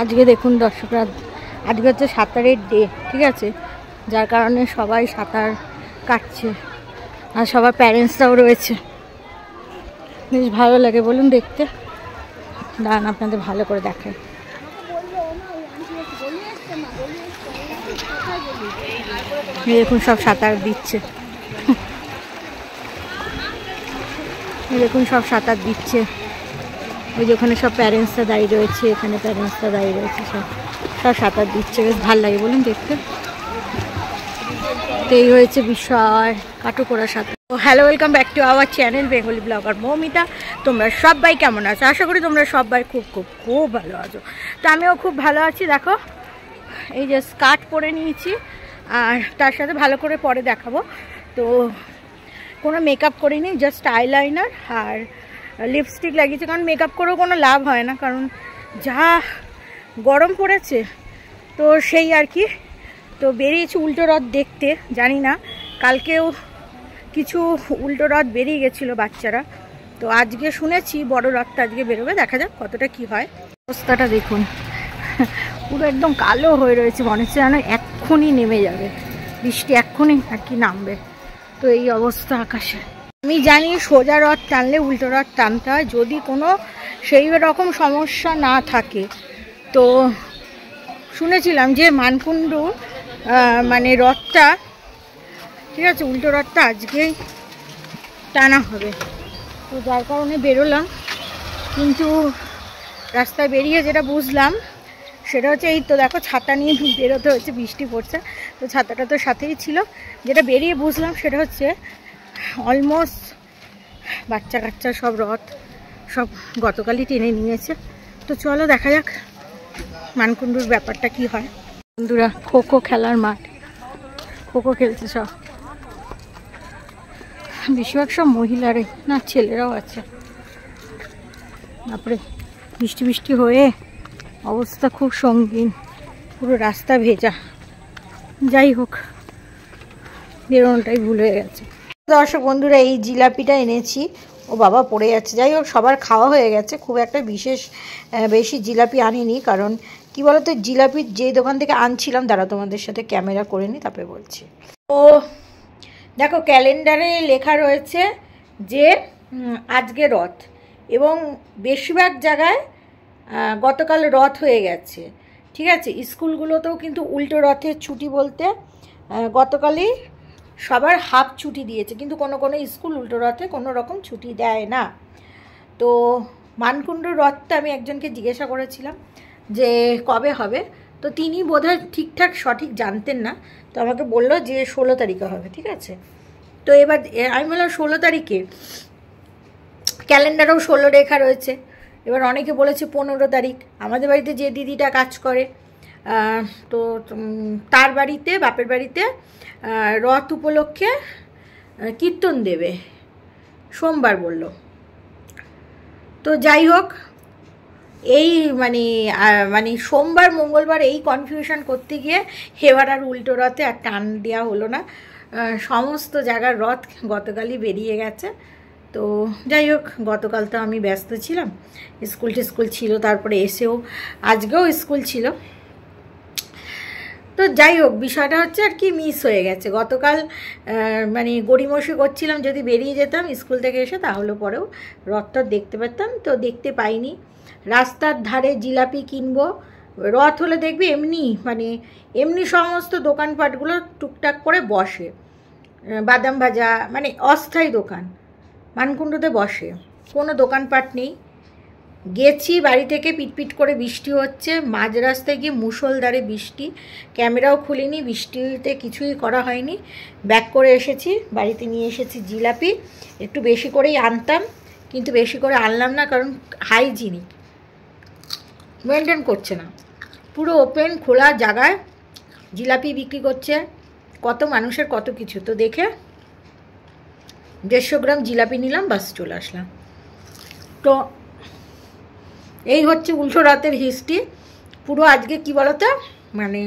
আজকে দেখুন দর্শকরা, আজকে হচ্ছে সাঁতারের ডে, ঠিক আছে, যার কারণে সবাই সাঁতার কাটছে আর সবার প্যারেন্টসরাও রয়েছে। বেশ ভালো লাগে বলুন দেখতে। দাঁড়ান আপনাদের ভালো করে দেখাই। দেখুন সব সাঁতার দিচ্ছে, দেখুন সব সাঁতার দিচ্ছে। ওই যে ওখানে সব প্যারেন্টসরা দাঁড়িয়ে রয়েছে, এখানে প্যারেন্টসরা দাঁড়িয়ে রয়েছে, সব সব সাঁতার দিচ্ছে। বেশ ভালো লাগে বলুন দেখতে। তো এই হয়েছে বিষয় কাটুকোড়া সাঁতার। তো hello, welcome back to our channel Bengali blogger Moumita. তোমরা সবাই কেমন আছো? আশা করি তোমরা সবাই খুব খুব খুব ভালো আছো। তো আমিও খুব ভালো আছি। দেখো এই যে স্কার্ট পরে নিয়েছি, আর তার সাথে ভালো করে পরে দেখাবো। তো কোনো মেকআপ করিনি, জাস্ট আইলাইনার আর লিপস্টিক লাগিয়েছে, কারণ মেকআপ করেও কোনো লাভ হয় না, কারণ যা গরম পড়েছে। তো সেই আর কি। তো বেরিয়েছি উল্টো রথ দেখতে, জানি না কালকেও কিছু উল্টো রথ বেরিয়ে গেছিলো বাচ্চারা, তো আজকে শুনেছি বড় রথটা আজকে বেরোবে, দেখা যাক কতটা কি হয়। অবস্থাটা দেখুন, পুরো একদম কালো হয়ে রয়েছে, মনে হচ্ছে যেন এক্ষুনি নেমে যাবে বৃষ্টি, এক্ষুনি আর কি নামবে। তো এই অবস্থা আকাশে। আমি জানি সোজা রথ টানলে উল্টো রথ টানতে হয়, যদি কোনো সেই রকম সমস্যা না থাকে। তো শুনেছিলাম যে মানকুণ্ডু মানে রথটা, ঠিক আছে, উল্টো রথটা আজকেই টানা হবে। তো যার কারণে বেরোলাম, কিন্তু রাস্তায় বেরিয়ে যেটা বুঝলাম সেটা হচ্ছে, এই তো দেখো ছাতা নিয়ে বেরোতে হচ্ছে, বৃষ্টি পড়ছে, তো ছাতাটা তো সাথেই ছিল। যেটা বেরিয়ে বুঝলাম সেটা হচ্ছে অলমোস্ট বাচ্চা কাচ্চা সব রথ সব গতকালই টেনে নিয়েছে। তো চলো দেখা যাক মানকুণ্ডুর ব্যাপারটা কি হয়। বন্ধুরা, খোখো খেলার মাঠ, খোখো খেলছে সব, বেশিরভাগ সব মহিলারাই, না ছেলেরাও আছে। তারপরে বৃষ্টি বৃষ্টি হয়ে অবস্থা খুব সঙ্গীন, পুরো রাস্তা ভেজা। যাই হোক, বেরোনোটাই ভুল হয়ে গেছে। দর্শক বন্ধুরা, এই জিলাপিটা এনেছি, ও বাবা পড়ে যাচ্ছে। যাই হোক, সবার খাওয়া হয়ে গেছে, খুব একটা বেশি জিলাপি আনিনি, কারণ কি বলতো, জিলাপি যেই দোকান থেকে আনছিলাম, দাঁড়া তোমাদের সাথে ক্যামেরা করে নিই তারপরে বলছি। তো দেখো ক্যালেন্ডারে লেখা রয়েছে যে আজকে রথ, এবং বেশিরভাগ জায়গায় গতকাল রথ হয়ে গেছে, ঠিক আছে। স্কুলগুলোতেও কিন্তু উল্টো রথের ছুটি বলতে গতকালই সবার হাফ ছুটি দিয়েছে, কিন্তু কোনো কোনো স্কুল উল্টো রথে কোনো রকম ছুটি দেয় না। তো মানকুণ্ডুর রথটা আমি একজনকে জিজ্ঞাসা করেছিলাম যে কবে হবে, তো তিনি বোধহয় ঠিকঠাক সঠিক জানতেন না, তো আমাকে বললো যে 16 তারিখে হবে, ঠিক আছে। তো এবার আমি বললাম 16 তারিখে, ক্যালেন্ডারেও 16 লেখা রয়েছে। এবার অনেকে বলেছে 15 তারিখ। আমাদের বাড়িতে যে দিদিটা কাজ করে, তো তার বাড়িতে, বাপের বাড়িতে রথ উপলক্ষে কীর্তন দেবে সোমবার বলল। তো যাই হোক, এই মানে সোমবার মঙ্গলবার এই কনফিউশন করতে গিয়ে এবার আর উল্টো রথে আর টান দেওয়া হলো না। সমস্ত জায়গার রথ গতকালই বেরিয়ে গেছে। তো যাই হোক, গতকাল তো আমি ব্যস্ত ছিলাম, স্কুল ছিল, তারপরে এসেও আজকেও স্কুল ছিল। তো যাই হোক, বিষয়টা হচ্ছে আর কি মিস হয়ে গেছে। গতকাল মানে গড়িমসি করছিলাম, যদি বেরিয়ে যেতাম স্কুল থেকে এসে তাহলে পরেও রথটা দেখতে পেতাম, তো দেখতে পাইনি। রাস্তার ধারে জিলাপি কিনবো, রথ হলে দেখবি এমনি সমস্ত দোকানপাটগুলো টুকটাক করে বসে, বাদাম ভাজা, মানে অস্থায়ী দোকান মানকুণ্ডুতে বসে, কোনো দোকানপাট নেই। গেছি বাড়ি থেকে, পিটপিট করে বৃষ্টি হচ্ছে, মাঝ রাস্তায় গিয়ে মুষলধারে বৃষ্টি, ক্যামেরাও খুলিনি, বৃষ্টিতে কিছুই করা হয়নি, ব্যাক করে এসেছি। বাড়িতে নিয়ে এসেছি জিলাপি, একটু বেশি করেই আনতাম, কিন্তু বেশি করে আনলাম না, কারণ হাইজিনিক মেনটেন করছে না। পুরো ওপেন খোলা জায়গায় জিলাপি বিক্রি করছে, কত মানুষের কত কিছু। তো দেখে 150 গ্রাম জিলাপি নিলাম, বাস চলে আসলাম। তো এই হচ্ছে উল্টো রথের হিস্ট্রি। পুরো আজকে কি বলতো, মানে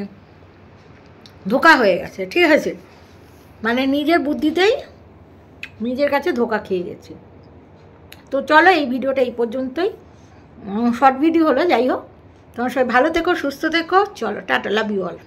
ধোকা হয়ে গেছে, ঠিক আছে, মানে নিজের বুদ্ধিতেই নিজের কাছে ধোকা খেয়ে গেছে। তো চলো এই ভিডিওটা এই পর্যন্তই, শর্ট ভিডিও হলো, যাই হোক তোমার সবাই ভালো থেকো, সুস্থ থেকো। চলো টাটা, লাভ ইউ অল।